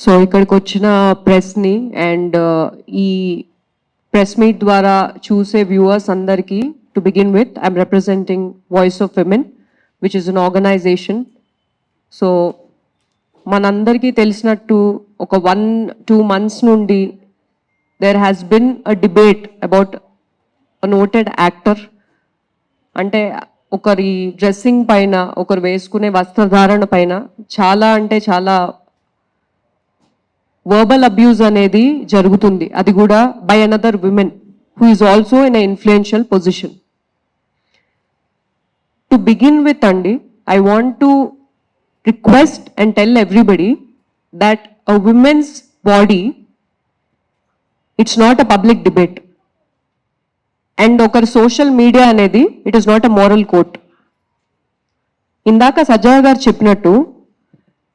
So ఇక్కడికి వచ్చిన ప్రెస్ని అండ్ ఈ ప్రెస్ మీట్ ద్వారా చూసే వ్యూవర్స్ అందరికీ to begin with I'm representing Voice of Women which is an organisation. So మనందరికీ తెలిసినట్టు ఒక 1-2 months నుండి there has been a debate about a noted actor. అంటే ఒకరి డ్రెస్సింగ్ పైన, ఒకరు వేసుకునే వస్త్రధారణ పైన చాలా అంటే చాలా వర్బల్ అబ్యూజ్ అనేది జరుగుతుంది, అది కూడా by another women who is also in a influential position. To begin with అండి, I want to request and tell everybody that a women's body it's not a public debate. And ఒకరి social media అనేది it is not a moral court. ఇందాక సజ్జా గారు చెప్పినట్టు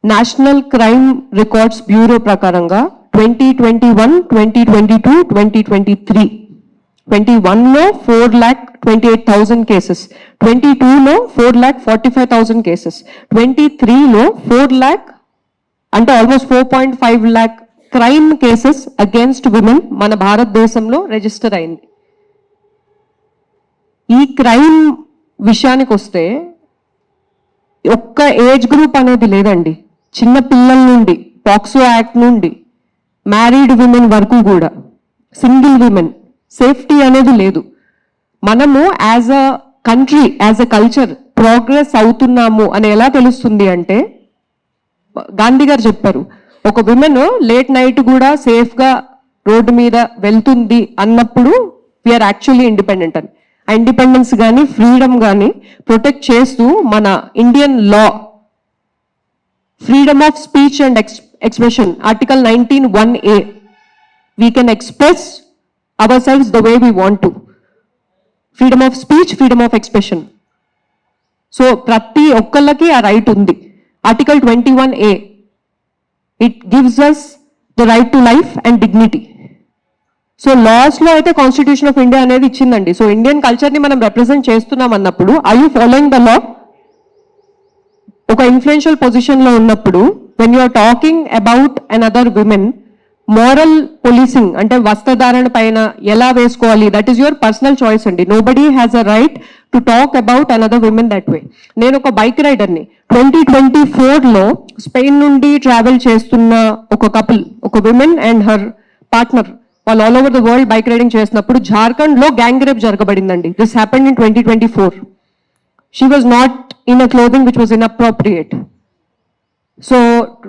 national crime records bureau ప్రకారంగా 2021, 2022, 2023 21లో 4,28,000 cases, 22లో 4,45,000 cases, 23లో 4 lakh అంటే almost 4.5 lakh crime cases against women మన భారతదేశంలో register అయింది. ఈ క్రైమ్ విషయానికి వస్తే ఒక్క ఏజ్ గ్రూప్ అనేది లేదండి. చిన్న పిల్లల నుండి, పాక్సో యాక్ట్ నుండి మ్యారీడ్ విమెన్ వరకు కూడా, సింగిల్ విమెన్ సేఫ్టీ అనేది లేదు. మనము as a country, as a culture progress అవుతున్నాము అని ఎలా తెలుస్తుంది అంటే, గాంధీ గారు చెప్పారు, ఒక విమెన్ లేట్ నైట్ కూడా సేఫ్గా రోడ్డు మీద వెళ్తుంది అన్నప్పుడు వీఆర్ యాక్చువల్లీ ఇండిపెండెంట్ అని. ఆ ఇండిపెండెన్స్ కానీ ఫ్రీడమ్ కానీ ప్రొటెక్ట్ చేస్తూ మన Indian law freedom of speech and expression article 19(1)(a we can express ourselves the way we want to. Freedom of speech, freedom of expression. So ప్రతి ఒక్కళ్ళకి ఆ right ఉంది. Article 21(a it gives us the right to life and dignity. So లాస్లో అయితే constitution of India అనేది ఇచ్చిందండి. So Indian కల్చర్ని మనం represent చేస్తున్నాం అన్నప్పుడు I you following the law? ఒక ఇన్ఫ్లుయెన్షియల్ పొజిషన్లో ఉన్నప్పుడు when you are talking about another women, moral policing అంటే వస్త్రధారణ పైన ఎలా వేసుకోవాలి, that is your personal choice అండి. Nobody has a right to talk about another women that way. నేను ఒక బైక్ రైడర్ని. 2024లో స్పెయిన్ నుండి ట్రావెల్ చేస్తున్న ఒక కపుల్, ఒక విమెన్ అండ్ హర్ పార్ట్నర్, వాళ్ళు all over the world bike riding చేసినప్పుడు జార్ఖండ్లో గ్యాంగ్ రేప్ జరగబడిందండి. This happened in 2024. She was not in a clothing which was inappropriate. So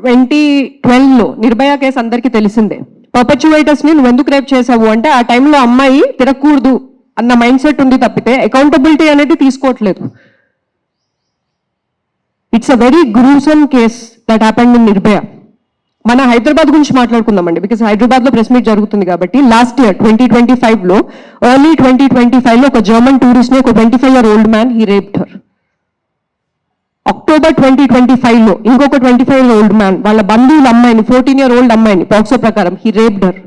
2012లో నిర్భయ కేసు అందరికీ తెలిసిందే. పర్పచ్యువేటర్స్ని నువ్వు ఎందుకు రేప్ చేసావు అంటే ఆ టైంలో అమ్మాయి తిరగకూడదు అన్న మైండ్ సెట్ ఉంది తప్పితే అకౌంటబిలిటీ అనేది తీసుకోవట్లేదు. It's a very gruesome case that happened in Nirbhaya. మన హైదరాబాద్ గురించి మాట్లాడుకుందామండి, బికాస్ హైదరాబాద్లో ప్రెస్ మీట్ జరుగుతుంది కాబట్టి. లాస్ట్ ఇయర్ 2025లో, ఎర్లీ 2025లో ఒక జర్మన్ టూరిస్ట్ని, ఒక 25-year-old man he raped her. October 2025లో ఇంకొక 25-year-old మ్యాన్ వాళ్ళ బంధువుల అమ్మాయిని, 14-year-old అమ్మాయిని పాక్సో ప్రకారం హీ రేప్డ్ హర్.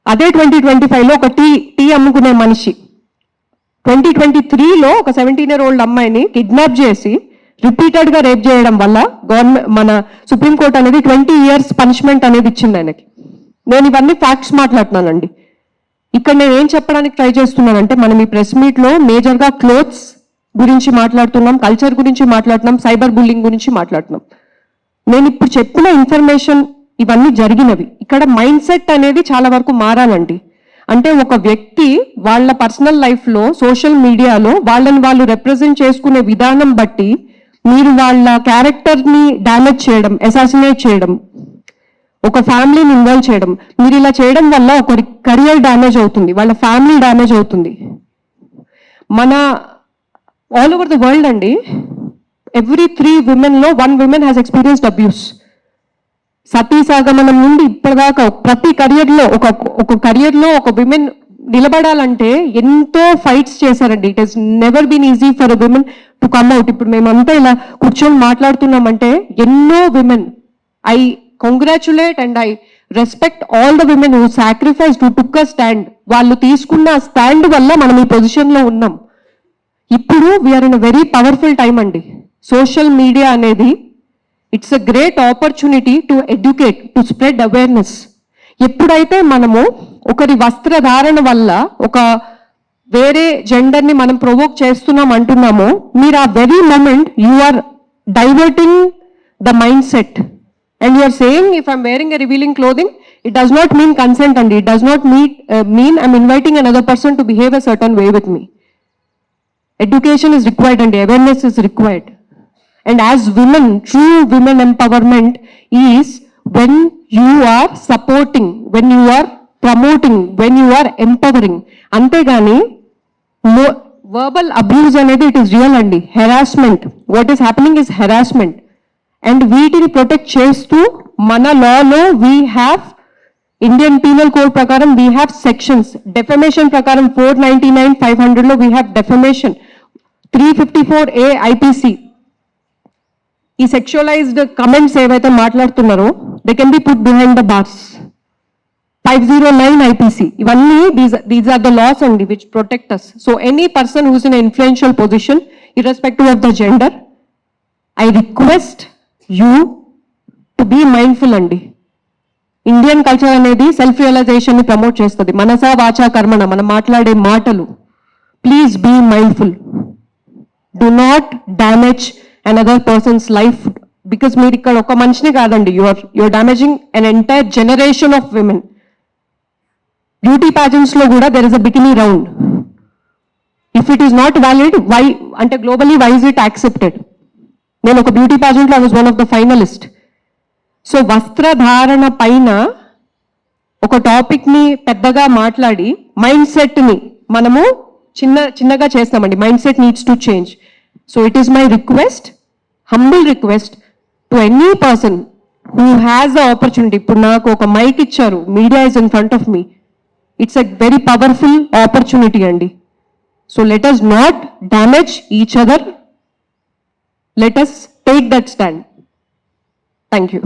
అదే 2025లో ఒక టీ అమ్ముకునే మనిషి 2023లో ఒక 17-year-old అమ్మాయిని కిడ్నాప్ చేసి రిపీటెడ్గా రేప్ చేయడం వల్ల గవర్నమెంట్, మన సుప్రీంకోర్టు అనేది 20 years పనిష్మెంట్ అనేది ఇచ్చింది ఆయనకి. నేను ఇవన్నీ ఫ్యాక్ట్స్ మాట్లాడుతున్నానండి. ఇక్కడ నేను ఏం చెప్పడానికి ట్రై చేస్తున్నానంటే, మనం ఈ ప్రెస్ మీట్లో మేజర్గా క్లోత్స్ గురించి మాట్లాడుతున్నాం, కల్చర్ గురించి మాట్లాడుతున్నాం, సైబర్ బుల్లింగ్ గురించి మాట్లాడుతున్నాం. నేను ఇప్పుడు చెప్పిన ఇన్ఫర్మేషన్ ఇవన్నీ జరిగినవి. ఇక్కడ మైండ్ సెట్ అనేది చాలా వరకు మారాలండి. అంటే ఒక వ్యక్తి వాళ్ళ పర్సనల్ లైఫ్లో, సోషల్ మీడియాలో వాళ్ళని వాళ్ళు రిప్రజెంట్ చేసుకునే విధానం బట్టి మీరు వాళ్ళ క్యారెక్టర్ని డ్యామేజ్ చేయడం, అసాసినేట్ చేయడం, ఒక ఫ్యామిలీని ఇన్వాల్వ్ చేయడం, మీరు ఇలా చేయడం వల్ల ఒకరి కెరియర్ డ్యామేజ్ అవుతుంది, వాళ్ళ ఫ్యామిలీ డ్యామేజ్ అవుతుంది. మన ఆల్ ఓవర్ ద వరల్డ్ అండి, ఎవ్రీ 3 womenలో 1 woman has experienced abuse. Sati సాగమనం నుండి ఇప్పటిదాకా ప్రతి కెరియర్లో ఒక కెరియర్లో ఒక విమెన్ నిలబడాలంటే ఎంతో ఫైట్స్ చేశారండి. It has never been easy for a women to come out. ఇప్పుడు మేమంతా ఇలా కూర్చొని మాట్లాడుతున్నామంటే ఎన్నో women, I congratulate and I respect all the women who sacrifice to took a stand. వాళ్ళు తీసుకున్న స్టాండ్ వల్ల మనం ఈ పొజిషన్లో ఉన్నాం. ఇప్పుడు we're in a very powerful time అండి. సోషల్ మీడియా అనేది it's a great opportunity to educate, to spread awareness. ఎప్పుడైతే మనము ఒకరి వస్త్రధారణ వల్ల ఒక వేరే జెండర్ని మనం ప్రొవోక్ చేస్తున్నాం అంటున్నామో, మీరు ఆ very moment you are diverting the mind set and you are saying if I'm wearing a revealing clothing, it does not mean consent and it does not mean I'm inviting another person to behave a certain way with me. Education is required and awareness is required. And as women, true women empowerment is when you are supporting, when you are promoting, when you are empowering. Antegani verbal abuse anedi it is real andi. Harassment, what is happening is harassment. And వీటిని protect చేస్తూ మన లాలో we have Indian penal code ప్రకారం we have sections. Defamation ప్రకారం 499, 500లో we have defamation. 354A IPC ఈ sexualised comments ఏవైతే మాట్లాడుతున్నారో they can be put behind the bars. 509 IPC ఇవన్నీ దీస్ ఆర్ ద లాస్ అండి which protect us. So any person who's in influential position irrespective of the gender, I request you to be mindful అండి. Indian culture అనేది self realisation ని promote చేస్తుంది. మనసా వాచా కర్మణ, మనం మాట్లాడే మాటలు. Please be mindful. Do not damage another person's life because మీరు ఇక్కడ ఒక మనిషిని కాదండి, your damaging an entire generation of women. Beauty pageants లో కూడా there is a bikini round. If it is not valid, why అంటే globally why is it accepted? నేను ఒక బ్యూటీ ప్యాజెంట్ లో I was one of the finalist. So వస్త్రధారణ పైన ఒక టాపిక్ని పెద్దగా మాట్లాడి మైండ్ సెట్ని మనము చిన్నగా చేస్తామండి. Mind set needs to change. So it is my request, humble request to any person who has the opportunity. ఇప్పుడు నాకు ఒక మైక్ ఇచ్చారు, media is in front of me. It's a very powerful opportunity అండి. So let us not damage each other. Let us take that stand. Thank you.